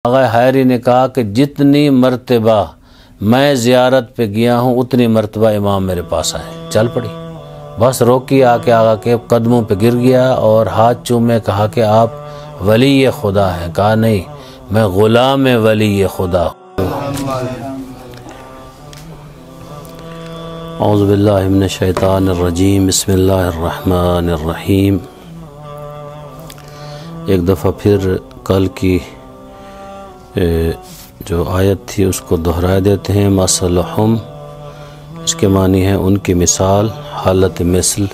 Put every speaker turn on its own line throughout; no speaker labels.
آغا حیری نے کہا کہ جتنی مرتبہ میں زیارت پہ گیا ہوں اتنی مرتبہ امام میرے پاس آئے. چل پڑی، بس روکی، آ کے آغا کے قدموں پہ گر گیا اور ہاتھ چومے کہا کہ آپ ولی خدا ہیں. کہا نہیں، میں غلام ولی خدا ہوں. اعوذ باللہ من الشیطان الرجیم، بسم اللہ الرحمن الرحیم. ایک دفعہ پھر کل کی جو آیت تھی اس کو دہرا دیتے ہیں. مثلہم، اس کے معنی ہے ان کی مثال، حالت مثل.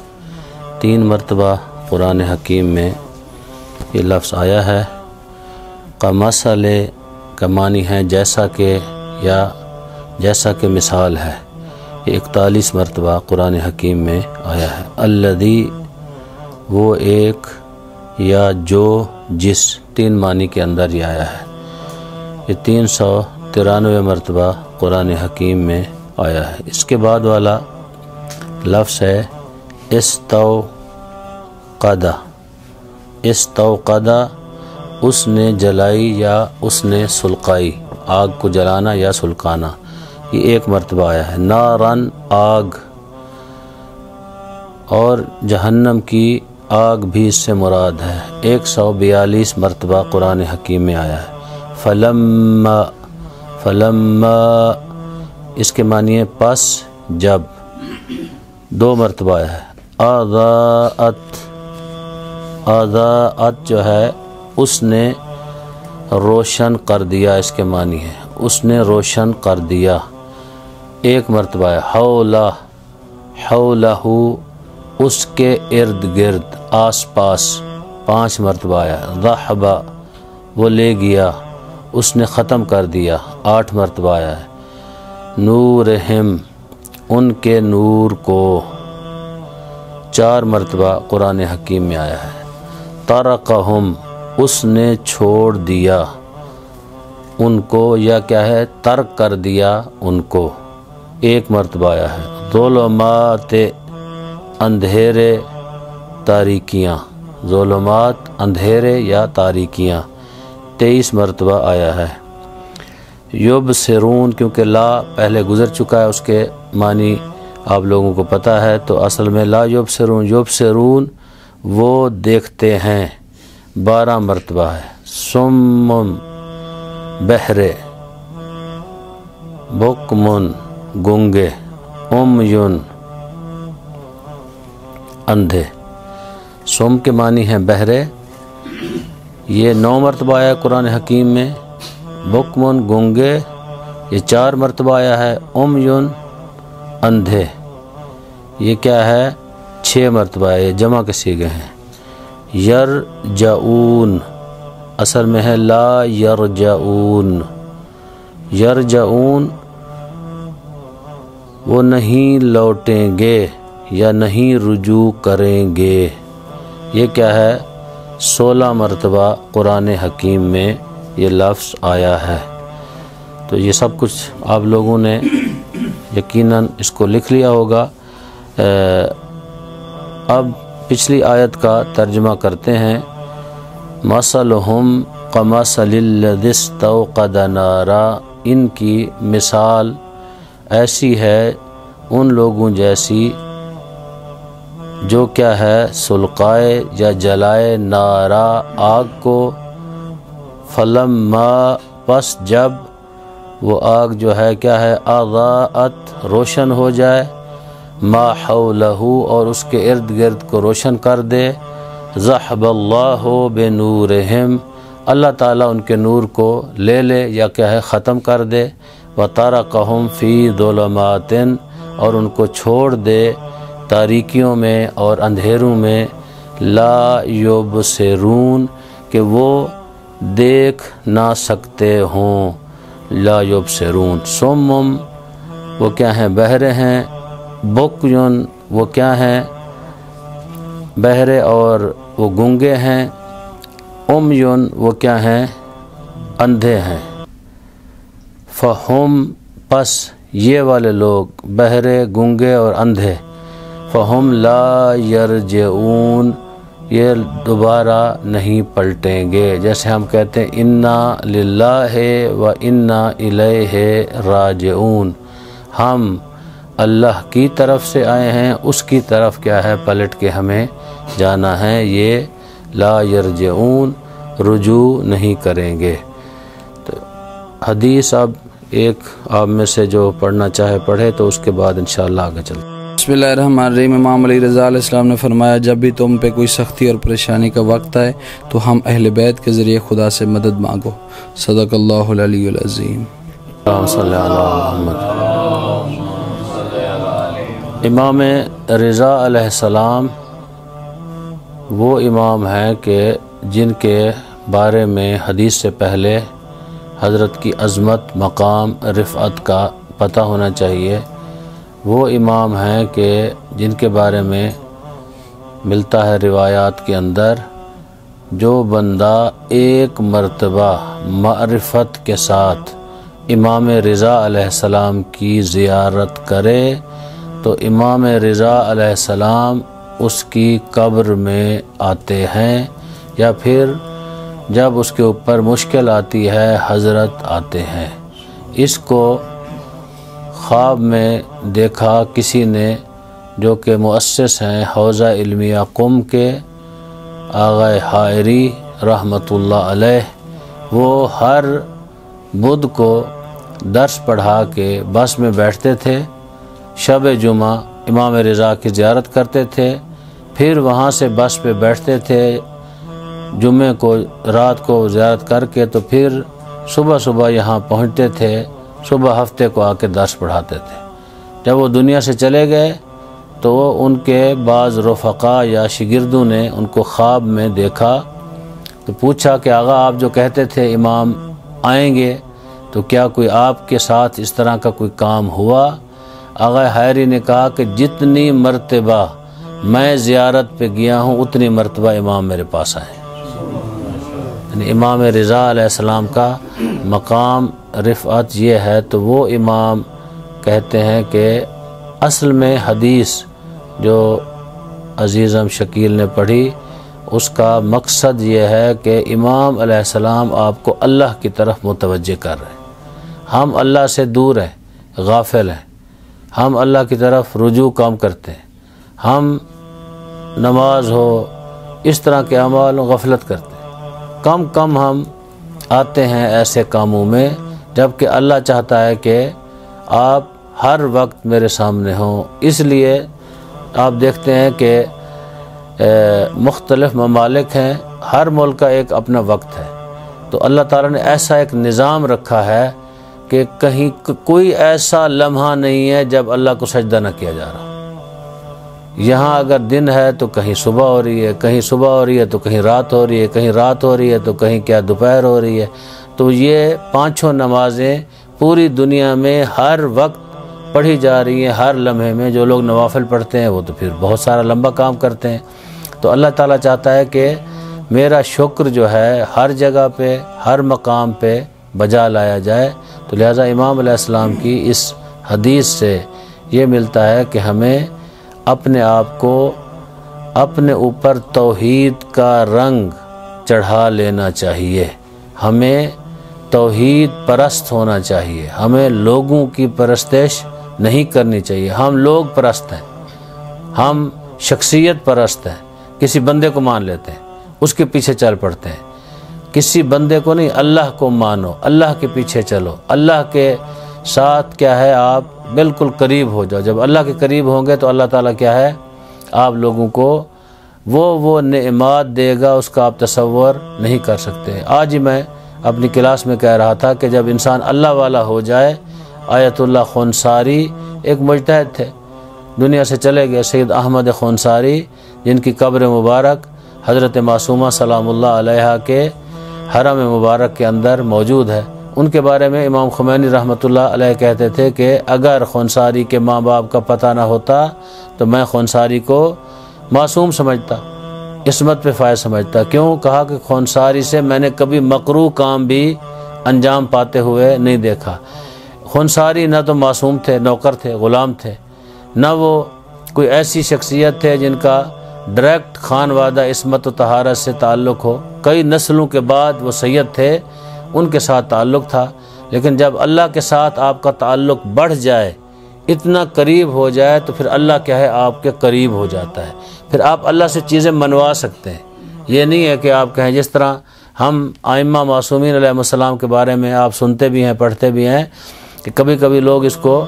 3 مرتبہ قرآن حکیم میں یہ لفظ آیا ہے. کمثل کا معنی ہے جیسا کہ، یا جیسا کہ مثال ہے. یہ 41 مرتبہ قرآن حکیم میں آیا ہے. الذی، وہ ایک، یا جو، جس، 3 معنی کے اندر یہ آیا ہے. یہ 393 مرتبہ قرآن حکیم میں آیا ہے. اس کے بعد والا لفظ ہے استوقد. استوقد، اس نے جلائی یا اس نے سلقائی، آگ کو جلانا یا سلکانا. یہ 1 مرتبہ آیا ہے. نارن، آگ، اور جہنم کی آگ بھی اس سے مراد ہے. 142 مرتبہ قرآن حکیم میں آیا ہے. فلما، فلما اس کے معنی ہے پس، جب. 2 مرتبہ آیا ہے. اضاءت، اضاءت جو ہے اس نے روشن کر دیا، اس کے معنی ہے اس نے روشن کر دیا. 1 مرتبہ ہے. حولہ، حولہ اس کے ارد گرد، آس پاس. 5 مرتبہ آیا. ذہب، وہ لے گیا، اس نے ختم کر دیا. 8 مرتبہ آیا ہے. نورہم، ان کے نور کو. 4 مرتبہ قرآن حکیم میں آیا ہے. ترکہم، اس نے چھوڑ دیا ان کو، یا کیا ہے، ترک کر دیا ان کو. 1 مرتبہ آیا ہے. ظلمات، اندھیرے، تاریکیاں. ظلمات، اندھیرے یا تاریکیاں. 23 مرتبہ آیا ہے. یبصرون، کیونکہ لا پہلے گزر چکا ہے، اس کے معنی آپ لوگوں کو پتہ ہے، تو اصل میں لا یبصرون، یبصرون وہ دیکھتے ہیں. 12 مرتبہ ہے. صم، بہرے. بکمن، گونگے. عمیٌ، اندھے. صم کے معنی ہیں بہرے. یہ 9 مرتبہ آیا ہے قرآن حکیم میں. بکمن، گونگے، یہ 4 مرتبہ آیا ہے. عمیٌ، اندھے، یہ کیا ہے، 6 مرتبہ ہے. یہ جمع کے صیغے ہیں. یرجعون، اصل میں ہے لا یرجعون. یرجعون وہ نہیں لوٹیں گے یا نہیں رجوع کریں گے. یہ کیا ہے، 16 مرتبہ قرآن حکیم میں یہ لفظ آیا ہے. تو یہ سب کچھ آپ لوگوں نے یقیناً اس کو لکھ لیا ہوگا. اب پچھلی آیت کا ترجمہ کرتے ہیں. مثلہم کمثل الذی استوقد نارا، ان کی مثال ایسی ہے ان لوگوں جیسی جو کیا ہے، سلقائے یا جلائے، نارا، آگ کو. فلما، پس جب، وہ آگ جو ہے کیا ہے، اضاءت، روشن ہو جائے. ما حولہ، اور اس کے ارد گرد کو روشن کر دے. ذہب اللہ بنورہم، اللہ تعالیٰ ان کے نور کو لے لے یا کیا ہے، ختم کر دے. وترکہم فی ظلمات، اور ان کو چھوڑ دے تاریکیوں میں اور اندھیروں میں. لا یبصرون، کہ وہ دیکھ نہ سکتے ہوں. لا یبصرون. صم، وہ کیا ہیں، بہرے ہیں. بکم، وہ کیا ہیں، بہرے اور وہ گونگے ہیں. عمیٌ، وہ کیا ہیں، اندھے ہیں. فہم، پس یہ والے لوگ بہرے، گونگے اور اندھے. فہم لا یرجعون، یہ دوبارہ نہیں پلٹیں گے۔ جیسے ہم کہتے ہیں انا للہ و انا الیہ راجعون، ہم اللہ کی طرف سے آئے ہیں، اس کی طرف کیا ہے پلٹ کے ہمیں جانا ہے۔ یہ لا یرجعون، رجوع نہیں کریں گے۔ تو حدیث اب ایک آپ میں سے جو پڑھنا چاہے پڑھے، تو اس کے بعد انشاءاللہ آگے چلتے ہیں۔
بسم اللہ الرحمن الرحیم۔ امام علی رضا علیہ السلام نے فرمایا، جب بھی تم پہ کوئی سختی اور پریشانی کا وقت آئے تو ہم اہل بیت کے ذریعے خدا سے مدد مانگو۔ صدق اللہ العلی العظیم۔
اللہم صلی علی محمد۔ امام رضا علیہ السلام وہ امام ہیں کہ جن کے بارے میں حدیث سے پہلے حضرت کی عظمت، مقام، رفعت کا پتہ ہونا چاہیے۔ وہ امام ہیں کہ جن کے بارے میں ملتا ہے روایات کے اندر، جو بندہ ایک مرتبہ معرفت کے ساتھ امام رضا علیہ السلام کی زیارت کرے تو امام رضا علیہ السلام اس کی قبر میں آتے ہیں، یا پھر جب اس کے اوپر مشکل آتی ہے حضرت آتے ہیں۔ اس کو خواب میں دیکھا کسی نے جو کہ مؤسس ہیں حوزہ علمیہ قم کے آغا حائری رحمۃ اللہ علیہ۔ وہ ہر بدھ کو درس پڑھا کے بس میں بیٹھتے تھے، شب جمعہ امام رضا کی زیارت کرتے تھے، پھر وہاں سے بس پہ بیٹھتے تھے جمعے کو رات کو زیارت کر کے، تو پھر صبح یہاں پہنچتے تھے، صبح ہفتے کو آ کے درس پڑھاتے تھے۔ جب وہ دنیا سے چلے گئے تو ان کے بعض رفقا یا شاگردوں نے ان کو خواب میں دیکھا، تو پوچھا کہ آغا آپ جو کہتے تھے امام آئیں گے، تو کیا کوئی آپ کے ساتھ اس طرح کا کوئی کام ہوا؟ آغا حائری نے کہا کہ جتنی مرتبہ میں زیارت پہ گیا ہوں اتنی مرتبہ امام میرے پاس آئے۔ یعنی امام رضا علیہ السلام کا مقام رفعت یہ ہے۔ تو وہ امام کہتے ہیں کہ اصل میں حدیث جو عزیزم شکیل نے پڑھی، اس کا مقصد یہ ہے کہ امام علیہ السلام آپ کو اللہ کی طرف متوجہ کر رہے ہیں۔ ہم اللہ سے دور ہیں، غافل ہیں، ہم اللہ کی طرف رجوع کم کرتے ہیں، ہم نماز ہو اس طرح کے اعمال غفلت کرتے ہیں، کم ہم آتے ہیں ایسے کاموں میں، جبکہ اللہ چاہتا ہے کہ آپ ہر وقت میرے سامنے ہوں۔ اس لیے آپ دیکھتے ہیں کہ مختلف ممالک ہیں، ہر ملک کا ایک اپنا وقت ہے، تو اللہ تعالیٰ نے ایسا ایک نظام رکھا ہے کہ کہیں کوئی ایسا لمحہ نہیں ہے جب اللہ کو سجدہ نہ کیا جا رہا۔ یہاں اگر دن ہے تو کہیں صبح ہو رہی ہے، کہیں صبح ہو رہی ہے تو کہیں رات ہو رہی ہے، کہیں رات ہو رہی ہے تو کہیں کیا دوپہر ہو رہی ہے۔ تو یہ پانچوں نمازیں پوری دنیا میں ہر وقت پڑھی جا رہی ہیں، ہر لمحے میں۔ جو لوگ نوافل پڑھتے ہیں وہ تو پھر بہت سارا لمبا کام کرتے ہیں۔ تو اللہ تعالیٰ چاہتا ہے کہ میرا شکر جو ہے ہر جگہ پہ، ہر مقام پہ بجا لایا جائے۔ تو لہٰذا امام علیہ السلام کی اس حدیث سے یہ ملتا ہے کہ ہمیں اپنے آپ کو اپنے اوپر توحید کا رنگ چڑھا لینا چاہیے، ہمیں توحید پرست ہونا چاہیے، ہمیں لوگوں کی پرستش نہیں کرنی چاہیے۔ ہم لوگ پرست ہیں، ہم شخصیت پرست ہیں، کسی بندے کو مان لیتے ہیں، اس کے پیچھے چل پڑتے ہیں۔ کسی بندے کو نہیں، اللہ کو مانو، اللہ کے پیچھے چلو، اللہ کے ساتھ کیا ہے آپ بالکل قریب ہو جاؤ۔ جب اللہ کے قریب ہوں گے تو اللہ تعالیٰ کیا ہے آپ لوگوں کو وہ نعمات دے گا، اس کا آپ تصور نہیں کر سکتے۔ آج ہی میں اپنی کلاس میں کہہ رہا تھا کہ جب انسان اللہ والا ہو جائے، آیت اللہ خونساری ایک مجتہد تھے، دنیا سے چلے گئے، سید احمد خونساری، جن کی قبر مبارک حضرت معصومہ سلام اللہ علیہا کے حرم مبارک کے اندر موجود ہے۔ ان کے بارے میں امام خمینی رحمۃ اللہ علیہ کہتے تھے کہ اگر خونساری کے ماں باپ کا پتہ نہ ہوتا تو میں خونساری کو معصوم سمجھتا، عصمت پہ فائز سمجھتا۔ کیوں؟ کہا کہ خونساری سے میں نے کبھی مکروہ کام بھی انجام پاتے ہوئے نہیں دیکھا۔ خونساری نہ تو معصوم تھے، نوکر تھے، غلام تھے، نہ وہ کوئی ایسی شخصیت تھے جن کا ڈائریکٹ خانوادہ عصمت و طہارت سے تعلق ہو، کئی نسلوں کے بعد وہ سید تھے، ان کے ساتھ تعلق تھا، لیکن جب اللہ کے ساتھ آپ کا تعلق بڑھ جائے، اتنا قریب ہو جائے، تو پھر اللہ کیا ہے آپ کے قریب ہو جاتا ہے، پھر آپ اللہ سے چیزیں منوا سکتے ہیں۔ یہ نہیں ہے کہ آپ کہیں، جس طرح ہم ائمہ معصومین علیہ السلام کے بارے میں آپ سنتے بھی ہیں، پڑھتے بھی ہیں، کہ کبھی کبھی لوگ اس کو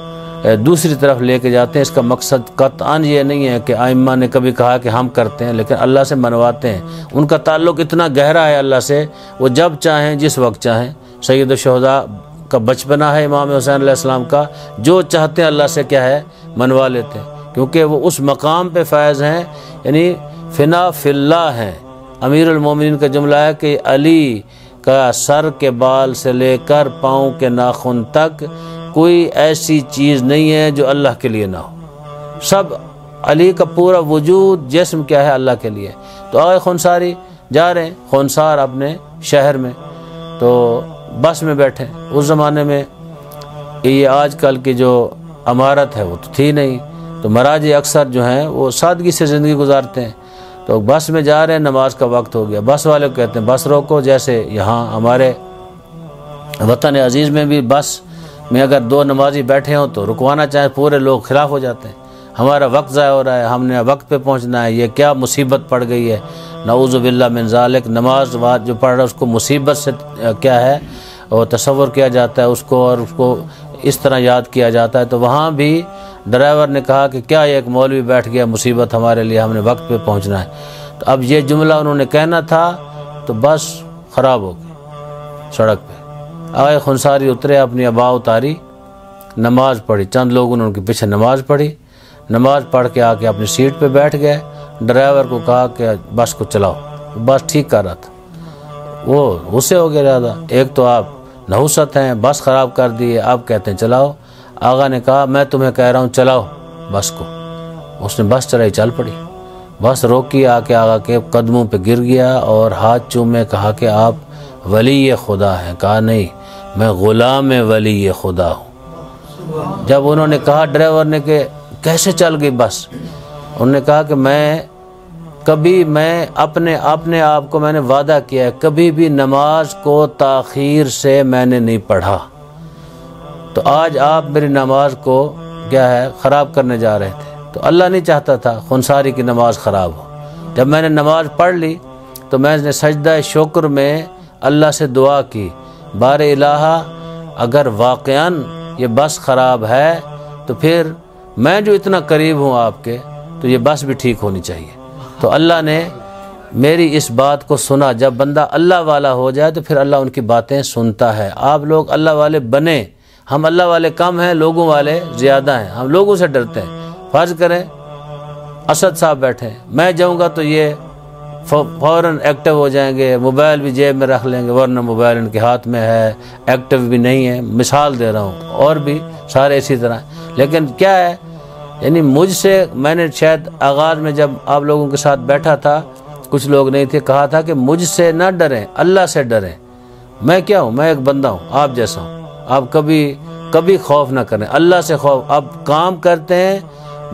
دوسری طرف لے کے جاتے ہیں۔ اس کا مقصد قطعاً یہ نہیں ہے کہ ائمہ نے کبھی کہا کہ ہم کرتے ہیں، لیکن اللہ سے منواتے ہیں۔ ان کا تعلق اتنا گہرا ہے اللہ سے، وہ جب چاہیں جس وقت چاہیں۔ سید الشہداء کا بچپنا ہے امام حسین علیہ السلام کا، جو چاہتے ہیں اللہ سے کیا ہے منوا لیتے ہیں، کیونکہ وہ اس مقام پہ فائز ہیں، یعنی فنا فی اللہ ہیں۔ امیر المومنین کا جملہ ہے کہ علی کا سر کے بال سے لے کر پاؤں کے ناخن تک کوئی ایسی چیز نہیں ہے جو اللہ کے لیے نہ ہو، سب علی کا پورا وجود جسم کیا ہے اللہ کے لیے۔ تو آئے خونساری جا رہے ہیں، خونسار اپنے شہر میں، تو بس میں بیٹھے۔ اس زمانے میں یہ آج کل کی جو عمارت ہے وہ تو تھی نہیں، تو مراجع اکثر جو ہیں وہ سادگی سے زندگی گزارتے ہیں۔ تو بس میں جا رہے ہیں، نماز کا وقت ہو گیا، بس والے کو کہتے ہیں بس روکو۔ جیسے یہاں ہمارے وطن عزیز میں بھی بس میں اگر دو نمازی بیٹھے ہوں تو رکوانا چاہیں، پورے لوگ خلاف ہو جاتے ہیں، ہمارا وقت ضائع ہو رہا ہے، ہم نے وقت پہ پہنچنا ہے، یہ کیا مصیبت پڑ گئی ہے، نعوذ باللہ من ذالک۔ نماز جو پڑھ رہا ہے اس کو مصیبت سے کیا ہے اور تصور کیا جاتا ہے اس کو، اور اس کو اس طرح یاد کیا جاتا ہے۔ تو وہاں بھی ڈرائیور نے کہا کہ کیا ایک مولوی بیٹھ گیا، مصیبت ہمارے لیے، ہم نے وقت پہ پہنچنا ہے۔ تو اب یہ جملہ انہوں نے کہنا تھا تو بس خراب ہو گئی سڑک پہ۔ آئے خنساری اترے، اپنی ابا اتاری، نماز پڑھی، چند لوگوں نے ان کے پیچھے نماز پڑھی، نماز پڑھ کے آ کے اپنی سیٹ پہ بیٹھ گئے۔ ڈرائیور کو کہا کہ بس کو چلاؤ، بس ٹھیک کر رہا تھا، وہ غصے ہو گیا زیادہ، ایک تو آپ نحوست ہیں، بس خراب کر دی، آپ کہتے ہیں چلاؤ۔ آغا نے کہا میں تمہیں کہہ رہا ہوں چلاؤ بس کو۔ اس نے بس چلائی، چل پڑی، بس روکی، آ کے آغا کے قدموں پہ گر گیا اور ہاتھ چومے، کہا کہ آپ ولی خدا ہیں؟ کہا نہیں، میں غلام ولی خدا ہوں۔ جب انہوں نے کہا ڈرائیور نے کہ کیسے چل گئی بس، انہوں نے کہا کہ میں اپنے آپ کو میں نے وعدہ کیا ہے، کبھی بھی نماز کو تاخیر سے میں نے نہیں پڑھا، تو آج آپ میری نماز کو کیا ہے خراب کرنے جا رہے تھے۔ تو اللہ نہیں چاہتا تھا خنساری کی نماز خراب ہو۔ جب میں نے نماز پڑھ لی تو میں نے سجدہ شکر میں اللہ سے دعا کی، بار الہ اگر واقعاً یہ بس خراب ہے تو پھر میں جو اتنا قریب ہوں آپ کے، تو یہ بس بھی ٹھیک ہونی چاہیے۔ تو اللہ نے میری اس بات کو سنا۔ جب بندہ اللہ والا ہو جائے تو پھر اللہ ان کی باتیں سنتا ہے۔ آپ لوگ اللہ والے بنیں، ہم اللہ والے کم ہیں، لوگوں والے زیادہ ہیں، ہم لوگوں سے ڈرتے ہیں۔ فرض کریں اسد صاحب بیٹھے، میں جاؤں گا تو یہ فوراً ایکٹیو ہو جائیں گے، موبائل بھی جیب میں رکھ لیں گے، ورنہ موبائل ان کے ہاتھ میں ہے، ایکٹیو بھی نہیں ہے، مثال دے رہا ہوں، اور بھی سارے اسی طرح۔ لیکن کیا ہے، یعنی مجھ سے، میں نے شاید آغاز میں جب آپ لوگوں کے ساتھ بیٹھا تھا، کچھ لوگ نہیں تھے، کہا تھا کہ مجھ سے نہ ڈریں، اللہ سے ڈریں۔ میں کیا ہوں؟ میں ایک بندہ ہوں، آپ جیسا ہوں، آپ کبھی خوف نہ کریں، اللہ سے خوف۔ آپ کام کرتے ہیں،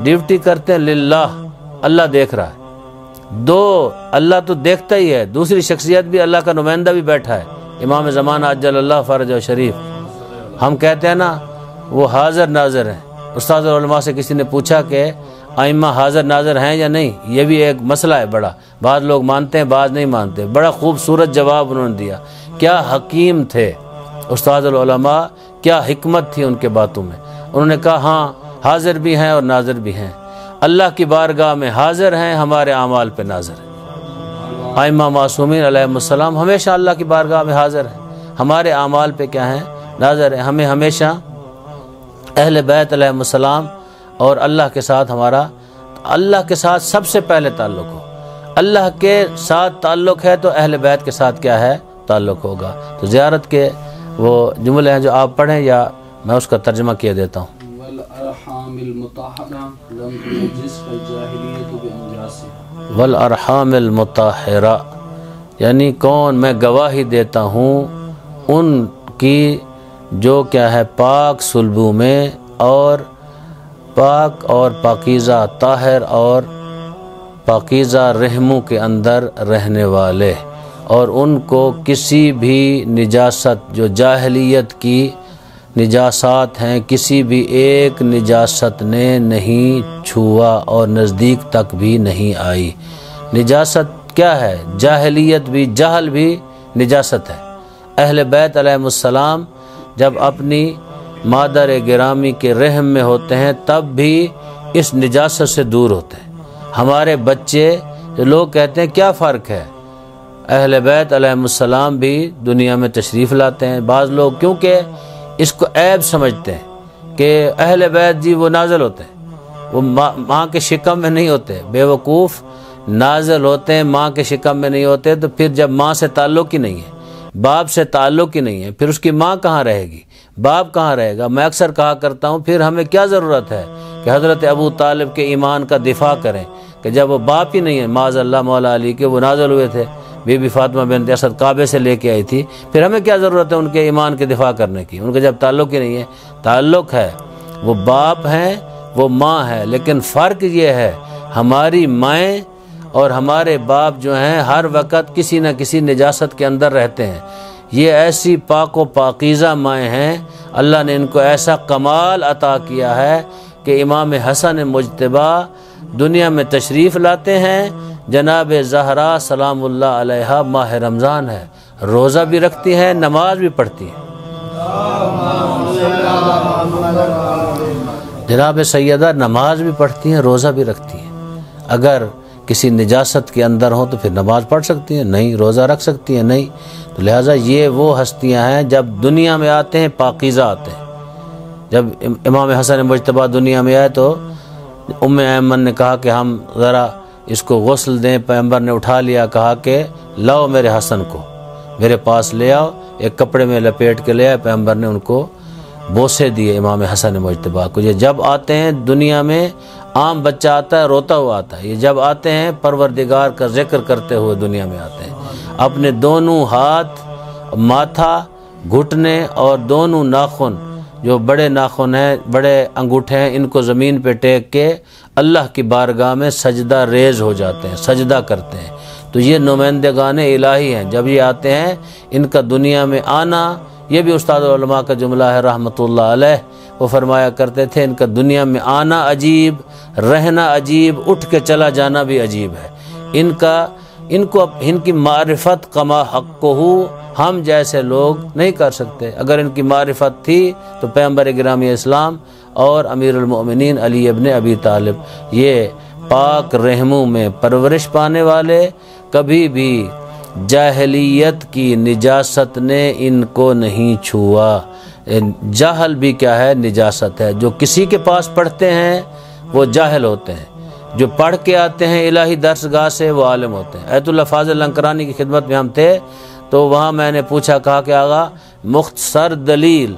ڈیوٹی کرتے ہیں للہ، اللہ دیکھ رہا ہے۔ اللہ تو دیکھتا ہی ہے، دوسری شخصیت بھی، اللہ کا نمائندہ بھی بیٹھا ہے، امام زمانہ عجل اللہ فرجہ شریف۔ ہم کہتے ہیں نا وہ حاضر ناظر ہیں۔ استاد علماء سے کسی نے پوچھا کہ ائمہ حاضر ناظر ہیں یا نہیں، یہ بھی ایک مسئلہ ہے بڑا، بعض لوگ مانتے ہیں، بعض نہیں مانتے۔ بڑا خوبصورت جواب انہوں نے دیا، کیا حکیم تھے استاد العلماء، کیا حکمت تھی ان کے باتوں میں۔ انہوں نے کہا ہاں حاضر بھی ہیں اور ناظر بھی ہیں، اللہ کی بارگاہ میں حاضر ہیں، ہمارے اعمال پہ ناظر ہیں۔ ائمہ معصومین علیہ السلام ہمیشہ اللہ کی بارگاہ میں حاضر ہیں، ہمارے اعمال پہ کیا ہیں ناظر ہیں۔ ہمیں ہمیشہ اہل بیت علیہ السلام اور اللہ کے ساتھ اللہ کے ساتھ سب سے پہلے تعلق ہو، اللہ کے ساتھ تعلق ہے تو اہل بیت کے ساتھ کیا ہے تعلق ہوگا۔ تو زیارت کے وہ جملے ہیں جو آپ پڑھیں یا میں اس کا ترجمہ کیے دیتا ہوں۔ والارحام المطہرہ، یعنی کون، میں گواہی دیتا ہوں ان کی جو کیا ہے پاک صلبوں میں، اور پاک اور پاکیزہ، طاہر اور پاکیزہ رحموں کے اندر رہنے والے، اور ان کو کسی بھی نجاست جو جاہلیت کی نجاسات ہیں کسی بھی ایک نجاست نے نہیں چھوا اور نزدیک تک بھی نہیں آئی۔ نجاست کیا ہے؟ جاہلیت بھی، جہل بھی نجاست ہے۔ اہل بیت علیہ السلام جب اپنی مادر گرامی کے رحم میں ہوتے ہیں تب بھی اس نجاست سے دور ہوتے ہیں۔ ہمارے بچے، لوگ کہتے ہیں کیا فرق ہے؟ اہل بیت علیہ السلام بھی دنیا میں تشریف لاتے ہیں۔ بعض لوگ کیونکہ اس کو عیب سمجھتے ہیں کہ اہل بیت جی وہ نازل ہوتے ہیں، وہ ماں کے شکم میں نہیں ہوتے، بے وقوف، نازل ہوتے ہیں ماں کے شکم میں نہیں ہوتے، تو پھر جب ماں سے تعلق ہی نہیں ہے، باپ سے تعلق ہی نہیں ہے، پھر اس کی ماں کہاں رہے گی، باپ کہاں رہے گا؟ میں اکثر کہا کرتا ہوں پھر ہمیں کیا ضرورت ہے کہ حضرت ابو طالب کے ایمان کا دفاع کریں کہ جب وہ باپ ہی نہیں ہے، معاذ اللہ مولا علی کے وہ نازل ہوئے تھے، بی بی فاطمہ بنت اسد کعبے سے لے کے آئی تھی، پھر ہمیں کیا ضرورت ہے ان کے ایمان کے دفاع کرنے کی؟ ان کا جب تعلق ہی نہیں ہے۔ تعلق ہے، وہ باپ ہیں، وہ ماں ہے، لیکن فرق یہ ہے ہماری مائیں اور ہمارے باپ جو ہیں ہر وقت کسی نہ کسی نجاست کے اندر رہتے ہیں۔ یہ ایسی پاک و پاکیزہ مائیں ہیں، اللہ نے ان کو ایسا کمال عطا کیا ہے کہ امام حسن مجتبیٰ دنیا میں تشریف لاتے ہیں، جناب زہرا سلام اللہ علیہا ماہ رمضان ہے، روزہ بھی رکھتی ہیں، نماز بھی پڑھتی ہیں۔ جناب سیدہ نماز بھی پڑھتی ہیں، روزہ بھی رکھتی ہیں۔ اگر کسی نجاست کے اندر ہوں تو پھر نماز پڑھ سکتی ہیں نہیں، روزہ رکھ سکتی ہیں نہیں۔ تو لہٰذا یہ وہ ہستیاں ہیں جب دنیا میں آتے ہیں پاکیزہ آتے ہیں۔ جب امام حسن مجتبیٰ دنیا میں آئے تو ام ایمن نے کہا کہ ہم ذرا اس کو غسل دیں، پیغمبر نے اٹھا لیا، کہا کہ لاؤ میرے حسن کو میرے پاس لے آؤ، ایک کپڑے میں لپیٹ کے لے آئے، پیغمبر نے ان کو بوسے دیے امام حسن مجتبیٰ کو۔ یہ جب آتے ہیں دنیا میں عام بچہ آتا ہے روتا ہوا آتا ہے، یہ جب آتے ہیں پروردگار کا ذکر کرتے ہوئے دنیا میں آتے ہیں، اپنے دونوں ہاتھ، ماتھا، گھٹنے اور دونوں ناخن جو بڑے ناخن ہیں، بڑے انگوٹھے ہیں، ان کو زمین پہ ٹیک کے اللہ کی بارگاہ میں سجدہ ریز ہو جاتے ہیں، سجدہ کرتے ہیں۔ تو یہ نمائندگان الہی ہیں، جب یہ آتے ہیں ان کا دنیا میں آنا، یہ بھی استاد علماء کا جملہ ہے رحمۃ اللہ علیہ، وہ فرمایا کرتے تھے ان کا دنیا میں آنا عجیب، رہنا عجیب، اٹھ کے چلا جانا بھی عجیب ہے۔ ان کی معرفت کما حق ہو ہم جیسے لوگ نہیں کر سکتے۔ اگر ان کی معرفت تھی تو پیغمبر گرامی اسلام اور امیر المؤمنین علی ابن ابی طالب، یہ پاک رحموں میں پرورش پانے والے، کبھی بھی جاہلیت کی نجاست نے ان کو نہیں چھوا۔ جاہل بھی کیا ہے؟ نجاست ہے۔ جو کسی کے پاس پڑھتے ہیں وہ جاہل ہوتے ہیں، جو پڑھ کے آتے ہیں الہی درس گاہ سے وہ عالم ہوتے ہیں۔ ایت اللہ فاضل لنکرانی کی خدمت میں ہم تھے تو وہاں میں نے پوچھا، کہا کہ آغا مختصر دلیل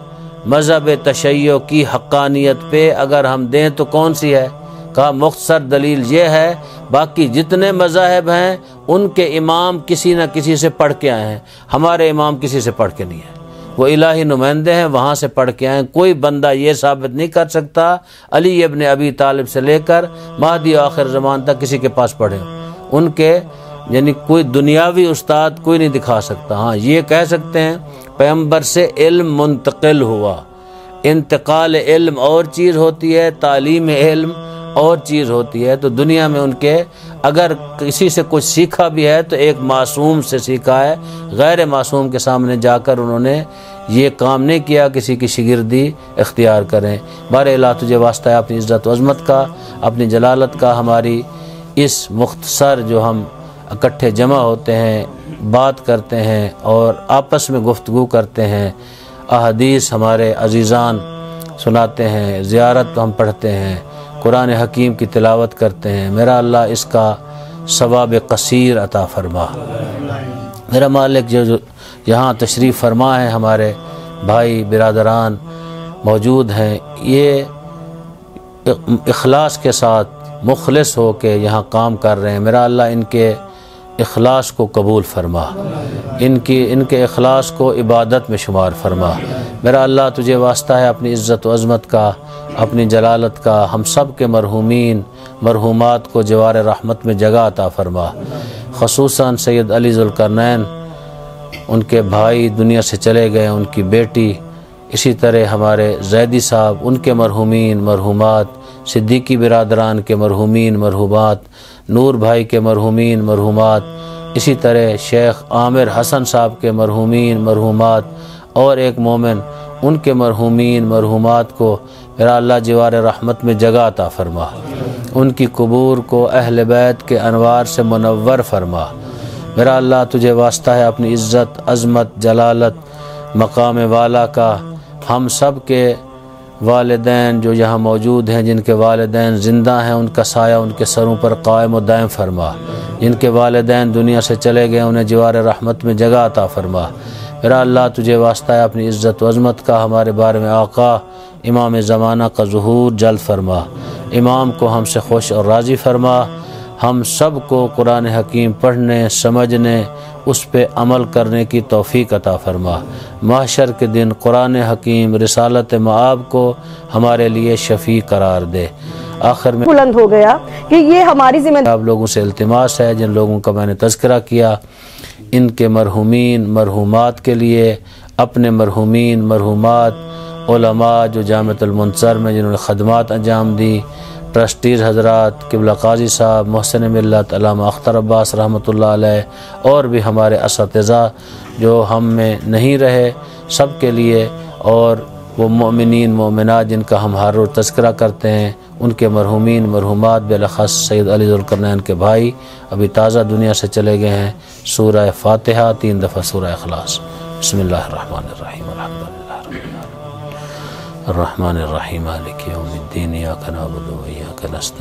مذہب تشیع کی حقانیت پہ اگر ہم دیں تو کون سی ہے؟ کہا مختصر دلیل یہ ہے، باقی جتنے مذاہب ہیں ان کے امام کسی نہ کسی سے پڑھ کے آئے ہیں، ہمارے امام کسی سے پڑھ کے نہیں ہیں، وہ الہی نمائندے ہیں، وہاں سے پڑھ کے آئے ہیں۔ کوئی بندہ یہ ثابت نہیں کر سکتا علی ابن ابی طالب سے لے کر مہدی آخر زمان تک کسی کے پاس پڑھے ان کے، یعنی کوئی دنیاوی استاد کوئی نہیں دکھا سکتا۔ ہاں یہ کہہ سکتے ہیں پیغمبر سے علم منتقل ہوا۔ انتقال علم اور چیز ہوتی ہے، تعلیم علم اور چیز ہوتی ہے۔ تو دنیا میں ان کے اگر کسی سے کچھ سیکھا بھی ہے تو ایک معصوم سے سیکھا ہے، غیر معصوم کے سامنے جا کر انہوں نے یہ کام نہیں کیا کسی کی شاگردی اختیار کریں۔ بارے اللہ تجھے واسطہ ہے اپنی عزت و عظمت کا، اپنی جلالت کا، ہماری اس مختصر جو ہم اکٹھے جمع ہوتے ہیں، بات کرتے ہیں اور آپس میں گفتگو کرتے ہیں، احادیث ہمارے عزیزان سناتے ہیں، زیارت ہم پڑھتے ہیں، قرآن حکیم کی تلاوت کرتے ہیں، میرا اللہ اس کا ثواب قصیر عطا فرما۔ میرا مالک جو یہاں تشریف فرما ہے، ہمارے بھائی برادران موجود ہیں، یہ اخلاص کے ساتھ مخلص ہو کے یہاں کام کر رہے ہیں، میرا اللہ ان کے اخلاص کو قبول فرما، ان کے اخلاص کو عبادت میں شمار فرما۔ میرا اللہ تجھے واسطہ ہے اپنی عزت و عظمت کا، اپنی جلالت کا، ہم سب کے مرحومین مرحومات کو جوار رحمت میں جگہ عطا فرما۔ خصوصاً سید علی ذوالقرنین، ان کے بھائی دنیا سے چلے گئے، ان کی بیٹی، اسی طرح ہمارے زیدی صاحب، ان کے مرحومین مرحومات، صدیقی برادران کے مرحومین مرحومات، نور بھائی کے مرحومین مرحومات، اسی طرح شیخ عامر حسن صاحب کے مرحومین مرحومات، اور ایک مومن، ان کے مرحومین مرحومات کو میرا اللہ جوار رحمت میں جگہ عطا فرما۔ ان کی قبور کو اہل بیت کے انوار سے منور فرما۔ میرا اللہ تجھے واسطہ ہے اپنی عزت، عظمت، جلالت، مقام والا کا، ہم سب کے والدین جو یہاں موجود ہیں، جن کے والدین زندہ ہیں، ان کا سایہ ان کے سروں پر قائم و دائم فرما۔ جن کے والدین دنیا سے چلے گئے انہیں جوار رحمت میں جگہ عطا فرما۔ میرا اللہ تجھے واسطہ ہے اپنی عزت و عظمت کا، ہمارے بارے میں آقا امام زمانہ کا ظہور جلد فرما۔ امام کو ہم سے خوش اور راضی فرما۔ ہم سب کو قرآن حکیم پڑھنے، سمجھنے، اس پہ عمل کرنے کی توفیق عطا فرما۔ محشر کے دن قرآن حکیم رسالت مآب کو ہمارے لیے شفیع قرار دے۔ آخر میں
بلند ہو گیا کہ یہ ہماری ذمہ
آپ لوگوں سے التماس ہے، جن لوگوں کا میں نے تذکرہ کیا، ان کے مرحومین مرحومات کے لیے، اپنے مرحومین مرحومات، علماء جو جامعۃ المنصر میں جنہوں نے خدمات انجام دی، ٹرسٹیز حضرات، قبلہ قاضی صاحب، محسن ملت علامہ اختر عباس رحمۃ اللہ علیہ، اور بھی ہمارے اساتذہ جو ہم میں نہیں رہے، سب کے لیے، اور وہ مومنین مومنات جن کا ہم ہر روز تذکرہ کرتے ہیں، ان کے مرحومین مرحومات، بالاخص سید علی ذوالقرنین کے بھائی ابھی تازہ دنیا سے چلے گئے ہیں۔ سورہ فاتحہ 3 دفعہ سورہ اخلاص۔ بسم اللہ الرحمن الرحیم، الحمدللہ رب العالمین، الرحمن الرحیم، مالک یوم الدین، ایاک نعبد و ایاک نستعین۔